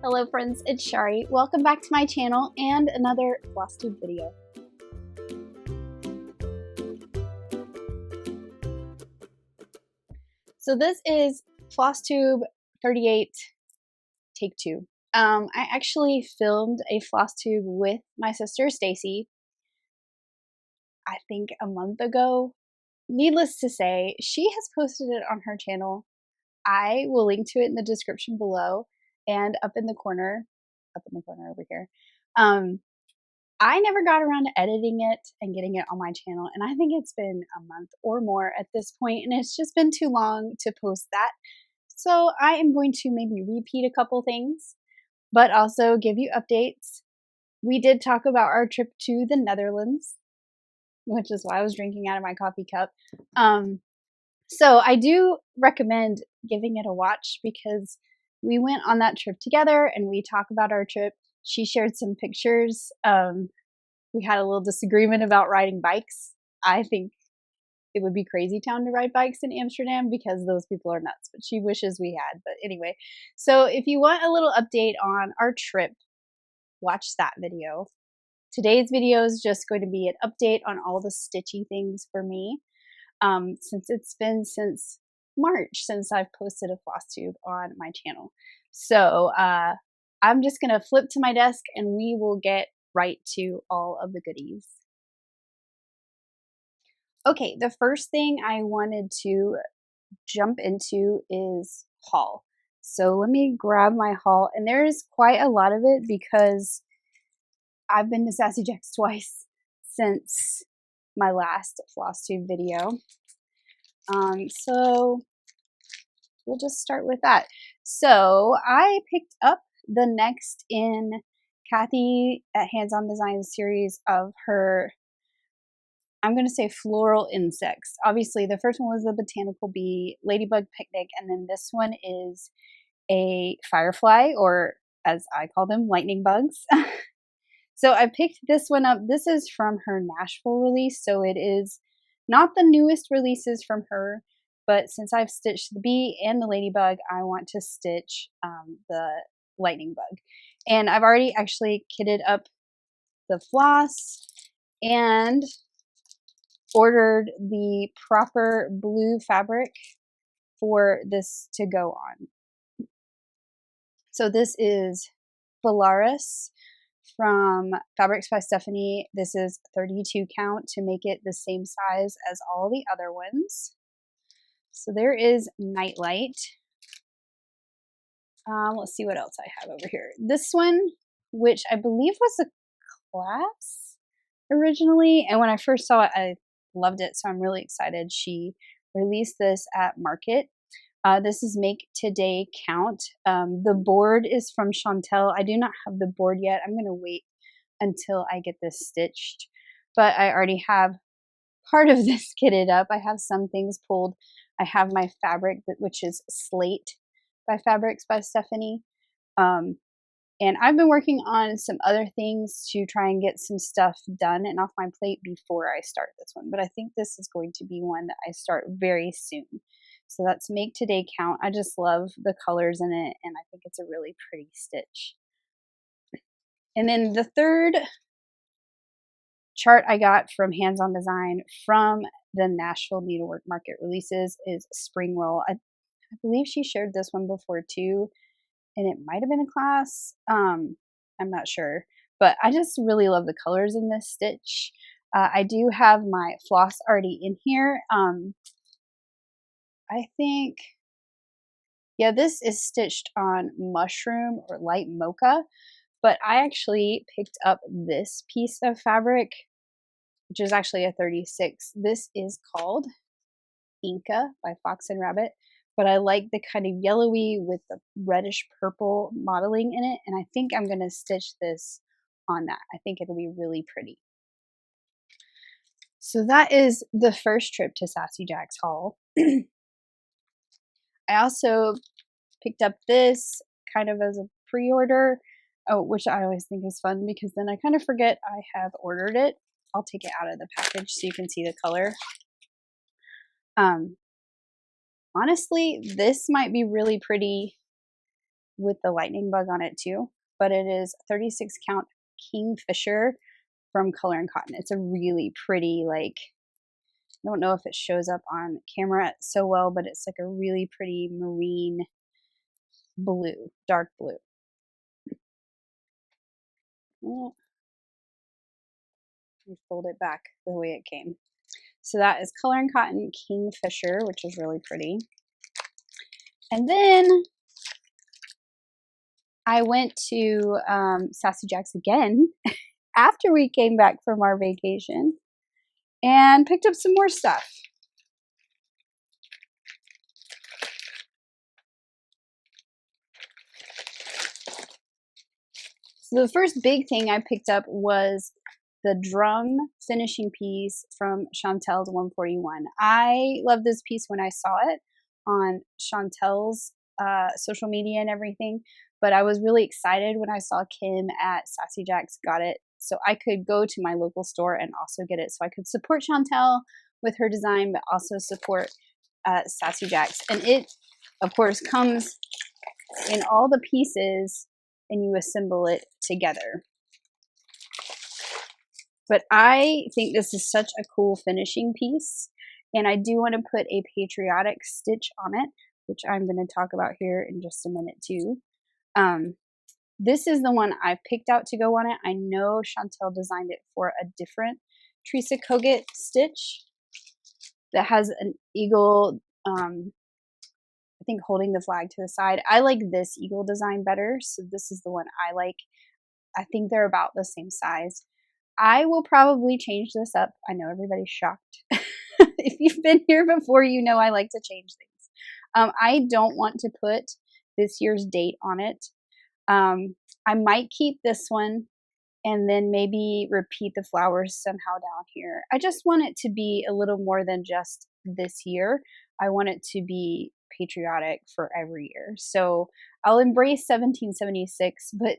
Hello friends, it's Chari. Welcome back to my channel and another FLOSSTUBE video. So this is FLOSSTUBE 38 take 2. I actually filmed a FLOSSTUBE with my sister Stacy, I think a month ago. Needless to say, she has posted it on her channel. I will link to it in the description below and up in the corner over here. I never got around to editing it and getting it on my channel, and I think it's been a month or more at this point, and it's just been too long to post that. So I am going to maybe repeat a couple things, but also give you updates. We did talk about our trip to the Netherlands, which is why I was drinking out of my coffee cup. So I do recommend giving it a watch because we went on that trip together and we talk about our trip. She shared some pictures. We had a little disagreement about riding bikes. I think it would be crazy town to ride bikes in Amsterdam because those people are nuts, but she wishes we had. But anyway, so if you want a little update on our trip, watch that video. Today's video is just going to be an update on all the stitchy things for me. Since it's been since March since I've posted a FLOSSTUBE on my channel. So I'm just going to flip to my desk and we will get right to all of the goodies. Okay, the first thing I wanted to jump into is haul. So let me grab my haul, and there's quite a lot of it because I've been to Sassy Jack's twice since my last FLOSSTUBE video. So we'll just start with that. So I picked up the next in Kathy at Hands On Design series of her, I'm going to say floral insects. Obviously the first one was the botanical bee, ladybug picnic, and then this one is a firefly, or as I call them, lightning bugs. So I picked this one up. This is from her Nashville release, so it is not the newest releases from her, but since I've stitched the bee and the ladybug, I want to stitch the lightning bug. And I've already actually kitted up the floss and ordered the proper blue fabric for this to go on. So this is Velaris from Fabrics by Stephanie. This is 32 count to make it the same size as all the other ones. So there is Nightlight. Let's see what else I have over here. This one, which I believe was a class originally, and when I first saw it, I loved it, so I'm really excited. She released this at Market. This is Make Today Count. The board is from Chantel. I do not have the board yet. I'm going to wait until I get this stitched. But I already have part of this kitted up. I have some things pulled. I have my fabric, which is Slate by Fabrics by Stephanie. And I've been working on some other things to try and get some stuff done and off my plate before I start this one. But I think this is going to be one that I start very soon. So that's Make Today Count. I just love the colors in it, and I think it's a really pretty stitch. And then the third chart I got from Hands On Design from the Nashville Needlework Market releases is Spring Roll. I believe she shared this one before too, and it might have been a class. I'm not sure, but I just really love the colors in this stitch. I do have my floss already in here. I think, yeah, this is stitched on Mushroom or Light Mocha, but I actually picked up this piece of fabric, which is actually a 36. This is called Inca by Fox and Rabbit, but I like the kind of yellowy with the reddish purple modeling in it, and I think I'm going to stitch this on that. I think it'll be really pretty. So that is the first trip to Sassy Jack's haul. I also picked up this kind of as a pre-order, which I always think is fun because then I kind of forget I have ordered it. I'll take it out of the package so you can see the color. Honestly, this might be really pretty with the lightning bug on it too, but it is 36 count Kingfisher from Color and Cotton. It's a really pretty, like, I don't know if it shows up on camera so well, but it's like a really pretty marine blue, dark blue. Let me fold it back the way it came. So that is Color and Cotton Kingfisher, which is really pretty. And then I went to Sassy Jack's again after we came back from our vacation and picked up some more stuff. So the first big thing I picked up was the drum finishing piece from Chantel's 141. I loved this piece when I saw it on Chantel's social media and everything, but I was really excited when I saw Kim at Sassy Jack's got it, so I could go to my local store and also get it, so I could support Chantel with her design, but also support Sassy Jack's. And it, of course, comes in all the pieces and you assemble it together. But I think this is such a cool finishing piece, and I do want to put a patriotic stitch on it, which I'm going to talk about here in just a minute too. This is the one I picked out to go on it. I know Chantel designed it for a different Teresa Kogut stitch that has an eagle, I think, holding the flag to the side. I like this eagle design better, so this is the one I like. I think they're about the same size. I will probably change this up. I know everybody's shocked. If you've been here before, you know I like to change things. I don't want to put this year's date on it. I might keep this one and then maybe repeat the flowers somehow down here. I just want it to be a little more than just this year. I want it to be patriotic for every year. So I'll embrace 1776, but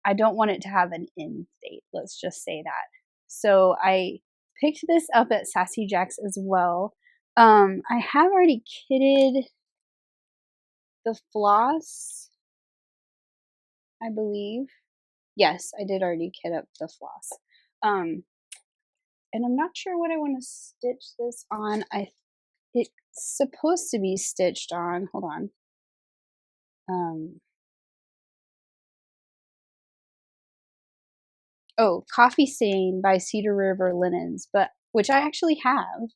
I don't want it to have an end date. Let's just say that. So I picked this up at Sassy Jack's as well. I have already kitted the floss, I believe. Yes, I did already kit up the floss. And I'm not sure what I want to stitch this on. It's supposed to be stitched on. Hold on. Oh, Coffee Stain by Cedar River Linens, but which I actually have.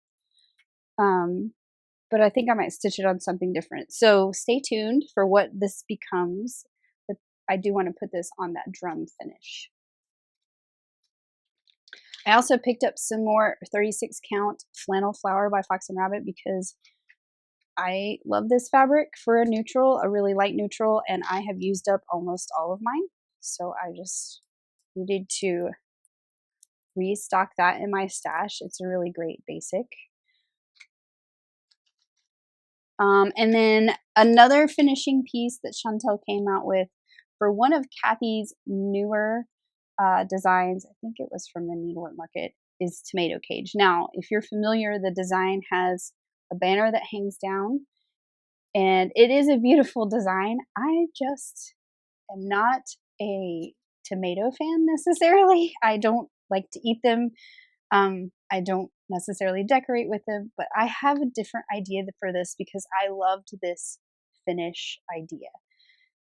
But I think I might stitch it on something different. So stay tuned for what this becomes. But I do want to put this on that drum finish. I also picked up some more 36 count flannel flower by Fox and Rabbit because I love this fabric for a neutral, a really light neutral, and I have used up almost all of mine. So I just needed to restock that in my stash. It's a really great basic. And then another finishing piece that Chantel came out with for one of Kathy's newer designs, I think it was from the Needlework Market, is Tomato Cage. Now, if you're familiar, the design has a banner that hangs down, and it is a beautiful design. I just am not a tomato fan necessarily. I don't like to eat them. I don't necessarily decorate with them, but I have a different idea for this because I loved this finish idea.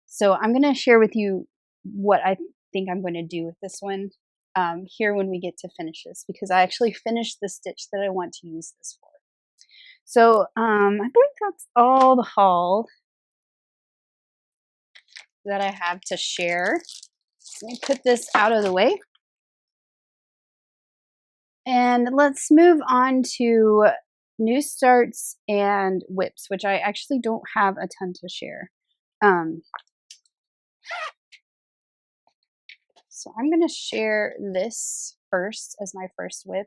So I'm going to share with you what I think I'm going to do with this one here when we get to finish this, because I actually finished the stitch that I want to use this for. So I believe that's all the haul that I have to share. Let me put this out of the way. And let's move on to new starts and whips, which I actually don't have a ton to share. So I'm going to share this first as my first whip.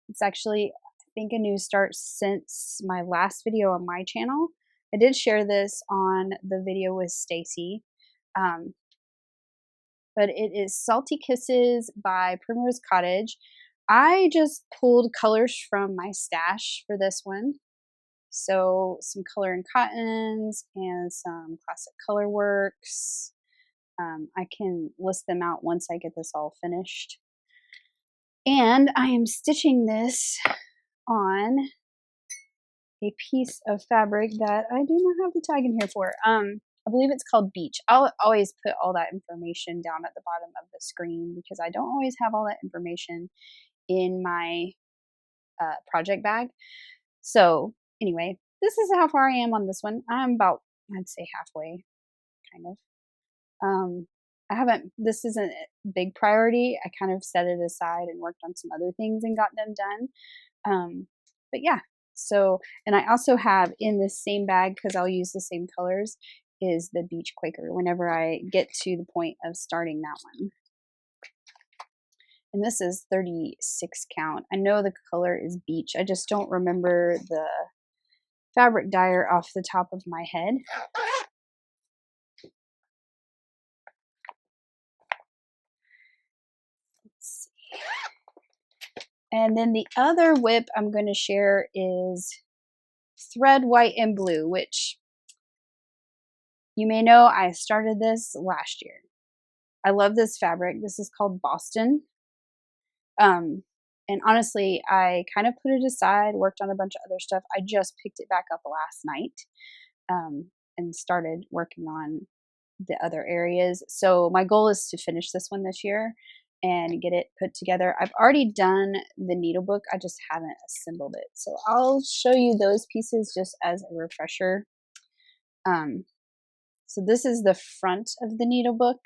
It's actually, I think, a new start since my last video on my channel. I did share this on the video with Stacy. But it is Salty Kisses by Primrose Cottage. I just pulled colors from my stash for this one. So some color and cottons and some classic color works. I can list them out once I get this all finished. And I am stitching this on a piece of fabric that I do not have the tag in here for. I believe it's called Beach. I'll always put all that information down at the bottom of the screen because I don't always have all that information in my project bag. So anyway, this is how far I am on this one. I'm about, I'd say halfway, kind of. I haven't, this isn't a big priority. I kind of set it aside and worked on some other things and got them done. But yeah, so, and I also have in this same bag, because I'll use the same colors, is the Beach Quaker whenever I get to the point of starting that one. And this is 36 count. I know the color is Beach. I just don't remember the fabric dyer off the top of my head. Let's see. And then the other whip I'm going to share is Thread White and Blue, which you may know I started this last year. I love this fabric. This is called Boston. And honestly, I kind of put it aside, worked on a bunch of other stuff. I just picked it back up last night and started working on the other areas. So my goal is to finish this one this year and get it put together. I've already done the needlebook. I just haven't assembled it. So I'll show you those pieces just as a refresher. So this is the front of the needlebook.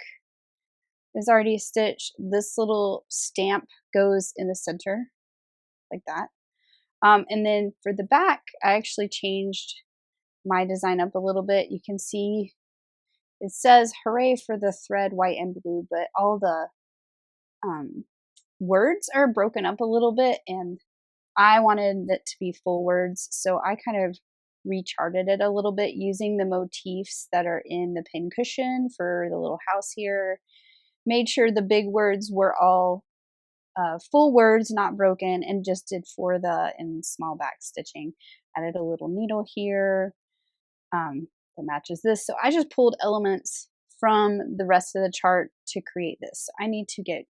It's already stitched. This little stamp goes in the center like that. And then for the back, I actually changed my design up a little bit. You can see it says hooray for the thread white and blue, but all the words are broken up a little bit, and I wanted it to be full words, so I kind of recharted it a little bit using the motifs that are in the pin cushion for the little house here. Made sure the big words were all full words, not broken, and just did for the in small back stitching. Added a little needle here that matches this. So I just pulled elements from the rest of the chart to create this. So I need to get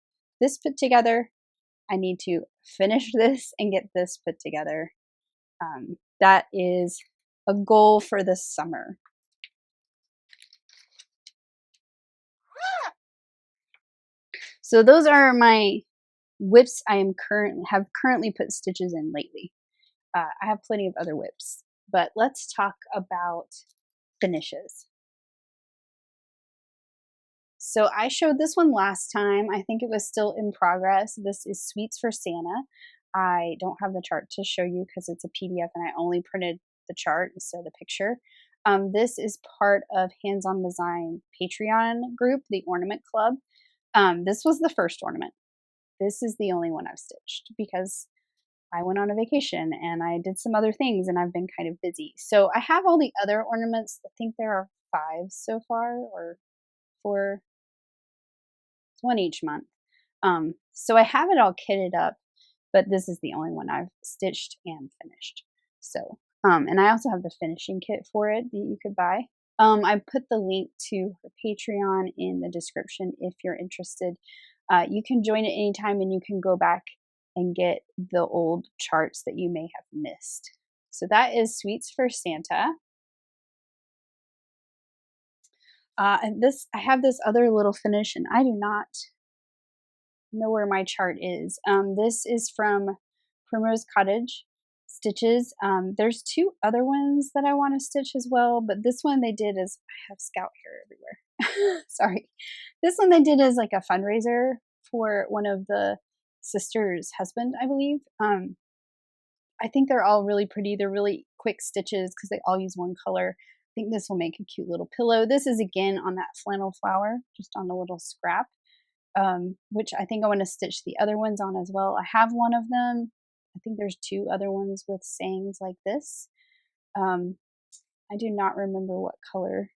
this put together. I need to finish this and get this put together. That is a goal for this summer. So those are my whips I am currently put stitches in lately. I have plenty of other whips, but let's talk about finishes. So I showed this one last time. I think it was still in progress. This is Sweets for Santa. I don't have the chart to show you because it's a PDF and I only printed the chart instead of the picture. This is part of Hands On Design Patreon group, the Ornament Club. This was the first ornament. This is the only one I've stitched because I went on a vacation and I did some other things and I've been kind of busy. So I have all the other ornaments. I think there are 5 so far, or 4, one each month. So I have it all kitted up, but this is the only one I've stitched and finished. So, and I also have the finishing kit for it that you could buy. I put the link to her Patreon in the description if you're interested. You can join it anytime and you can go back and get the old charts that you may have missed. So that is Sweets for Santa. And this, I have this other little finish and I do not know where my chart is. This is from Primrose Cottage Stitches. There's 2 other ones that I want to stitch as well, but this one they did is, I have scout hair everywhere. Sorry. This one they did is like a fundraiser for one of the sisters' husband, I believe. I think they're all really pretty. They're really quick stitches because they all use one color. I think this will make a cute little pillow. This is again on that flannel flower, just on a little scrap, which I think I want to stitch the other ones on as well. I have one of them. I think there's 2 other ones with sayings like this. I do not remember what color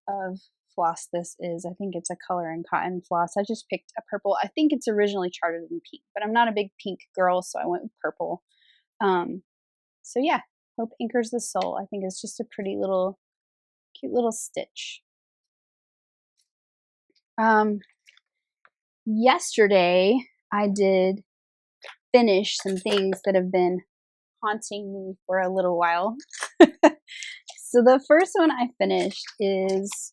of floss this is. I think it's a color and cotton floss. I just picked a purple. I think it's originally charted in pink, but I'm not a big pink girl, so I went with purple. So yeah, Hope anchors the soul. I think it's just a pretty little, cute little stitch. Yesterday I did finish some things that have been haunting me for a little while. So the first one I finished is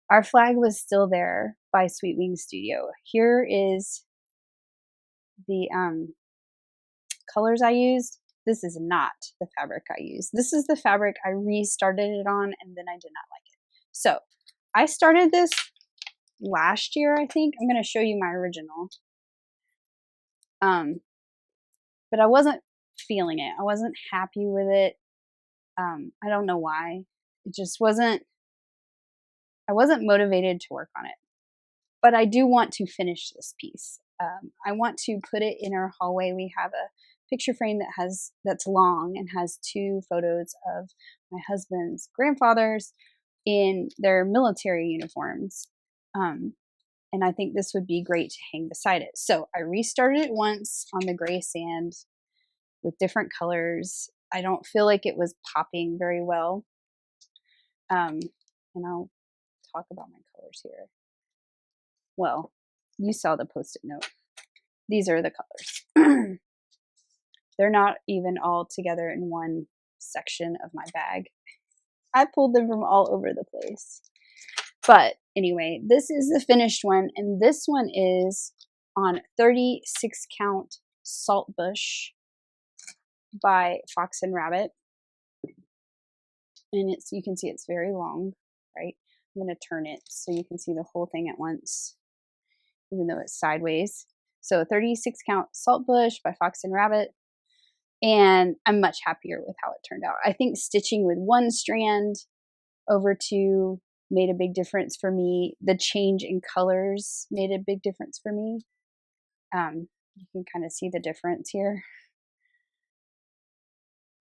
Our Flag Was Still There by Sweet Wing Studio. Here is the colors I used. This is not the fabric I used. This is the fabric I restarted it on, and then I did not like it. So I started this last year, I think. I'm going to show you my original. But I wasn't feeling it. I wasn't happy with it. I don't know why. It just wasn't, I wasn't motivated to work on it. But I do want to finish this piece. I want to put it in our hallway. We have a picture frame that's long and has 2 photos of my husband's grandfathers in their military uniforms. And I think this would be great to hang beside it. So I restarted it once on the gray sand with different colors. I don't feel like it was popping very well. And I'll talk about my colors here. Well, you saw the post-it note. These are the colors. They're not even all together in one section of my bag. I pulled them from all over the place. But anyway, this is the finished one, and this one is on 36 count Saltbush by Fox and Rabbit. And you can see it's very long, right? I'm going to turn it so you can see the whole thing at once, even though it's sideways. So 36 count Saltbush by Fox and Rabbit. And I'm much happier with how it turned out. I think stitching with one strand over 2 made a big difference for me. The change in colors made a big difference for me. You can kind of see the difference here.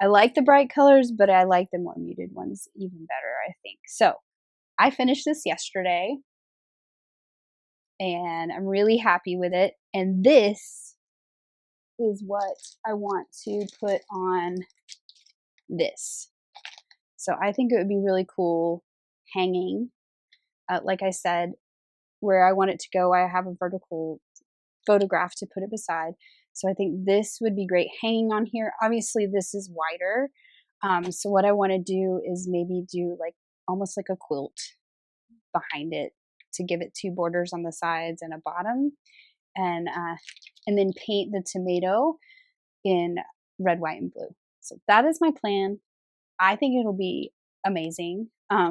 I like the bright colors, but I like the more muted ones even better, I think. So I finished this yesterday, and I'm really happy with it. And this is what I want to put on this. So I think it would be really cool hanging. Like I said, where I want it to go, I have a vertical photograph to put it beside. So I think this would be great hanging on here. Obviously, this is wider. So what I want to do is maybe do like almost like a quilt behind it to give it 2 borders on the sides and a bottom, and then paint the tomato in red, white, and blue. So that is my plan. I think it'll be amazing.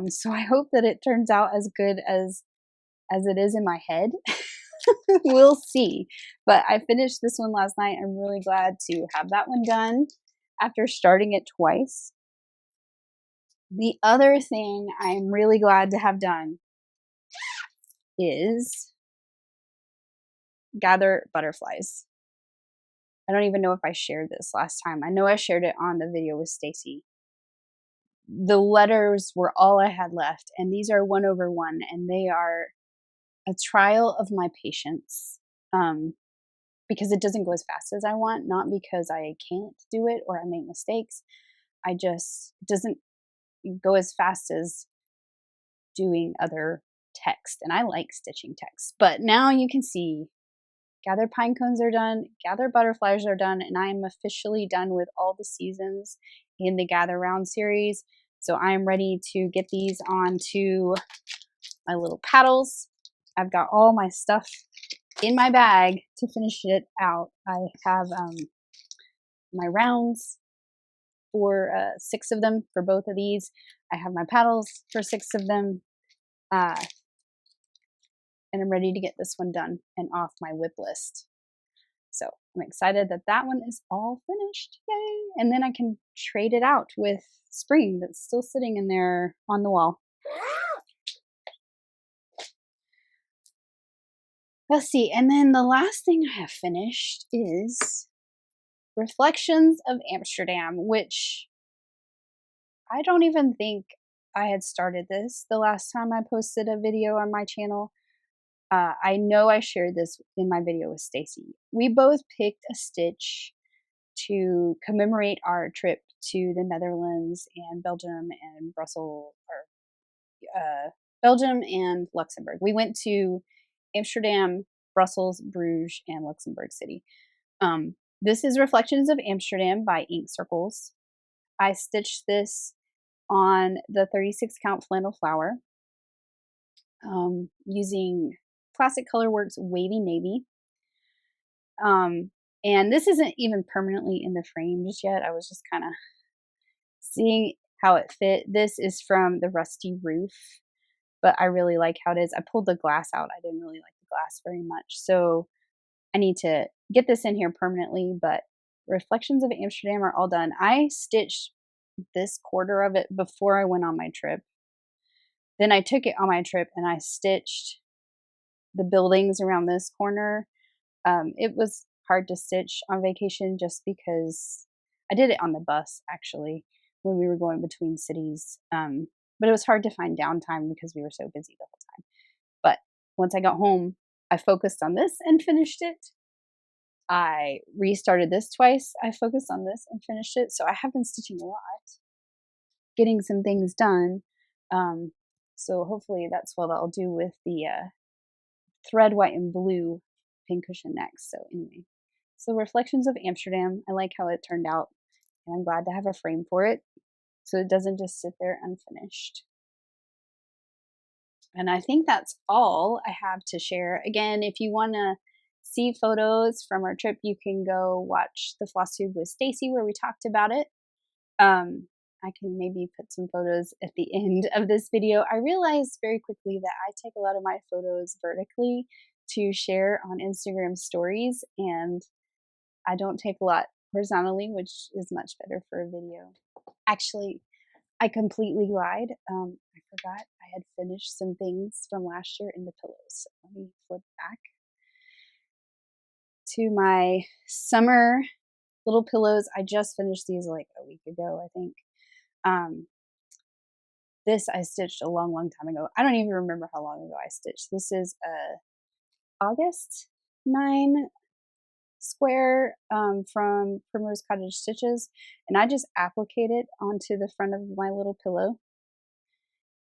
So I hope that it turns out as good as it is in my head. We'll see. But I finished this one last night. I'm really glad to have that one done after starting it twice. The other thing I'm really glad to have done is gather butterflies. I don't even know if I shared this last time. I know I shared it on the video with Stacy. The letters were all I had left, and these are 1/1, and they are a trial of my patience, because it doesn't go as fast as I want, not because I can't do it or I make mistakes. It doesn't go as fast as doing other text, and I like stitching text. But now you can see gather pine cones are done, gather butterflies are done, and I am officially done with all the seasons in the Gather Round series. So I am ready to get these onto my little paddles. I've got all my stuff in my bag to finish it out. I have my rounds for 6 of them for both of these. I have my paddles for 6 of them. And I'm ready to get this one done and off my whip list. So I'm excited that that one is all finished. Yay! And then I can trade it out with Spring that's still sitting in there on the wall. Let's see. And then the last thing I have finished is Reflections of Amsterdam, which I don't even think I had started this the last time I posted a video on my channel. I know I shared this in my video with Stacy. We both picked a stitch to commemorate our trip to the Netherlands and Belgium and Belgium and Luxembourg. We went to Amsterdam, Brussels, Bruges, and Luxembourg City. This is Reflections of Amsterdam by Ink Circles. I stitched this on the 36 count flannel flower using Classic Colorworks Wavy Navy. And this isn't even permanently in the frame just yet. I was just kind of seeing how it fit. This is from the Rusty Roof, but I really like how it is. I pulled the glass out. I didn't really like the glass very much. So I need to get this in here permanently, but Reflections of Amsterdam are all done. I stitched this quarter of it before I went on my trip. Then I took it on my trip and I stitched the buildings around this corner. It was hard to stitch on vacation just because I did it on the bus actually when we were going between cities. But it was hard to find downtime because we were so busy the whole time. But once I got home, I focused on this and finished it. I restarted this twice. I focused on this and finished it. So I have been stitching a lot, getting some things done. So hopefully that's what I'll do with the thread white and blue pincushion next. So anyway, so Reflections of Amsterdam. I like how it turned out, and I'm glad to have a frame for it so it doesn't just sit there unfinished. And I think that's all I have to share. Again, if you want to see photos from our trip, you can go watch the Floss Tube with Stacy where we talked about it. I can maybe put some photos at the end of this video. I realized very quickly that I take a lot of my photos vertically to share on Instagram stories, and I don't take a lot horizontally, which is much better for a video. Actually, I completely lied. I forgot I had finished some things from last year in the pillows. So let me flip back to my summer little pillows. I just finished these like a week ago, I think. This I stitched a long time ago. I don't even remember how long ago I stitched. This is a August 9 square from Primrose Cottage Stitches, and I just appliqued it onto the front of my little pillow.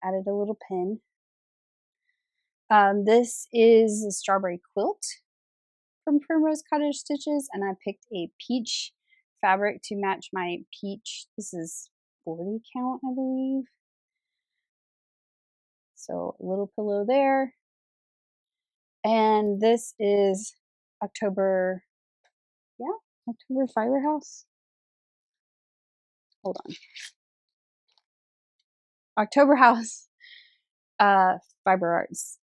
Added a little pin. This is a strawberry quilt from Primrose Cottage Stitches, and I picked a peach fabric to match my peach. This is 40 count, I believe. So a little pillow there. And this is October Fiberhouse. Hold on. October House Fiber Arts.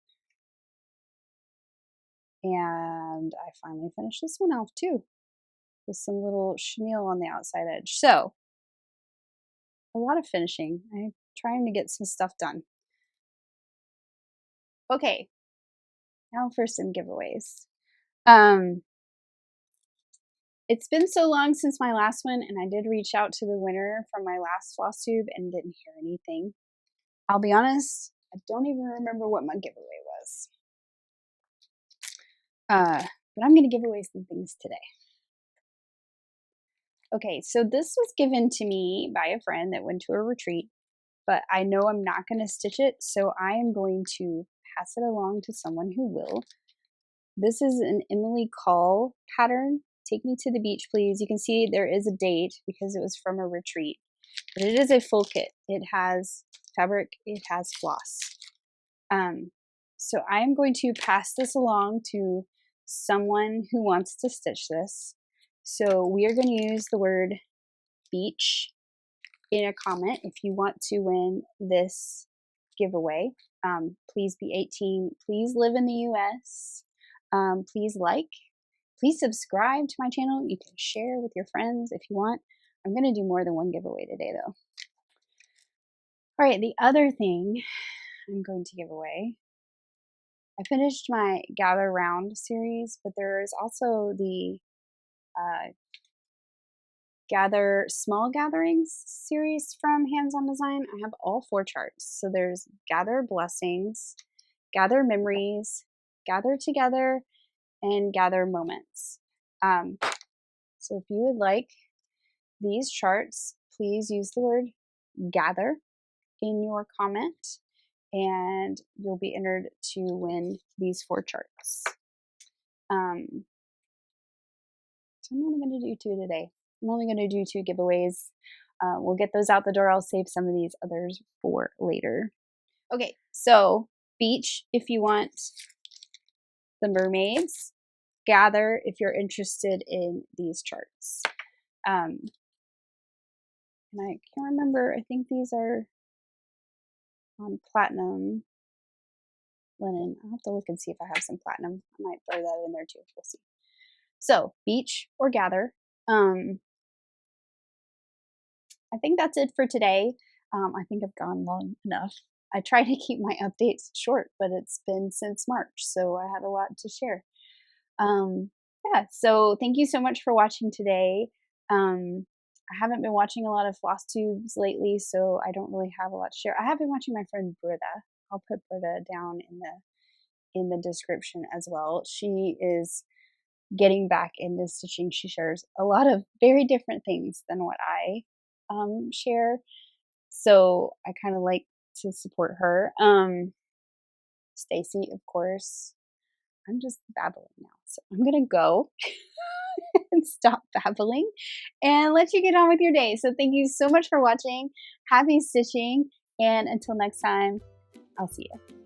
And I finally finished this one off too, with some little chenille on the outside edge. So a lot of finishing. I'm trying to get some stuff done. Okay, now for some giveaways. It's been so long since my last one, and I did reach out to the winner from my last floss tube and didn't hear anything. I'll be honest, I don't even remember what my giveaway was. But I'm going to give away some things today. Okay, so this was given to me by a friend that went to a retreat, but I know I'm not going to stitch it, so I am going to pass it along to someone who will. This is an Emily Call pattern. Take Me to the Beach, Please. You can see there is a date because it was from a retreat, but it is a full kit. It has fabric, it has floss. So I am going to pass this along to someone who wants to stitch this. So we are going to use the word beach in a comment if you want to win this giveaway. Please be 18. Please live in the US. Please please subscribe to my channel. You can share with your friends if you want. I'm going to do more than one giveaway today though. All right, the other thing I'm going to give away, I finished my Gather Round series, but there is also the Gather Small Gatherings series from Hands On Design. I have all 4 charts. So there's Gather Blessings, Gather Memories, Gather Together, and Gather Moments. So if you would like these charts please use the word gather in your comment, and you'll be entered to win these 4 charts. So I'm only going to do 2 today. I'm only going to do 2 giveaways. We'll get those out the door. I'll save some of these others for later. Okay, so beach if you want the mermaids, gather if you're interested in these charts. And I can't remember, I think these are on platinum linen. I'll have to look and see if I have some platinum. I might throw that in there too. We'll see. So beach or gather. I think that's it for today. I think I've gone long enough. I try to keep my updates short, but it's been since March, so I had a lot to share. Yeah, so thank you so much for watching today. I haven't been watching a lot of floss tubes lately, so I don't really have a lot to share. I have been watching my friend Britta. I'll put Britta down in the description as well. She is getting back into stitching. She shares a lot of very different things than what I share, so I kind of like to support her. Stacy, of course. I'm just babbling now, so I'm gonna go and stop babbling and let you get on with your day. So thank you so much for watching. Happy stitching, and until next time, I'll see you.